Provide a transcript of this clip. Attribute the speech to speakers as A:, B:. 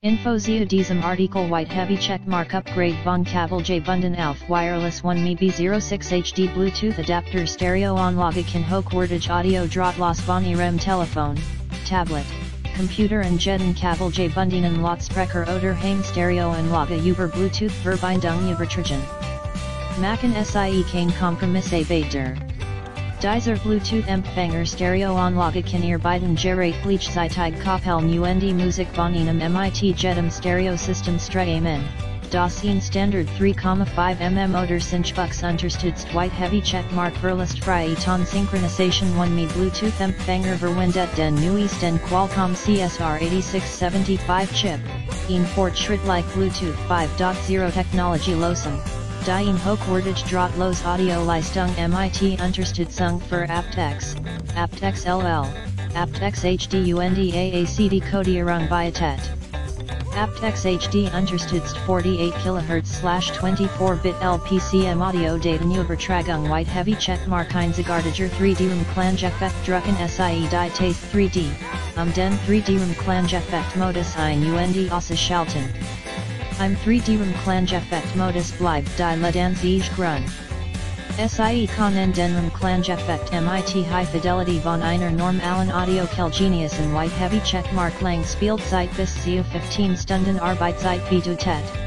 A: Info zu diesem Artikel White Heavy Checkmark Upgrade von Kabel gebunden auf Wireless 1mii B06HD Bluetooth Adapter Stereoanlage kann Hochwertige Audio drahtlos von Ihrem Telefon, Tablet, Computer und jeden Kabel gebundenen Lautsprecher oder Heim Stereoanlage über Bluetooth Verbindung übertragen. Machen Sie kein Kompromisse bei der Dieser Bluetooth Empfänger Stereoanlage kann Ihr beiden Gerät gleichzeitig koppeln und die Musik von einem mit jedem Stereosystem streamen. Das ein Standard 3,5 oder Cinch-Buchs unterstützt White Heavy Checkmark verlustfreie Ton-Synchronisation 1mii Bluetooth Empfänger verwendet den neuesten Qualcomm CSR8675 Chip, ein fortschrittliche Bluetooth 5.0 Technology losen. Die hochwertige drahtlos Audioleistung mit Unterstützung für aptX, aptX LL, aptX HD und AAC-Decodierung bietet. aptX HD unterstützt 48 kHz/24-Bit LPCM Audio Datenübertragung White Heavy Checkmark einzigartiger 3D-Klangeffekt drucken Sie die Taste 3D, den 3D-Klangeffekt-Modus ein und ausschalten. Im 3D-Klangeffekt-Modus bleibt die Latency grün. Sie können den Klangeffekt mit High Fidelity von einer normalen Audio-Quelle genießen White Heavy Checkmark lang Spielzeit bis zu 15 Stunden Arbeitszeit bedeutet.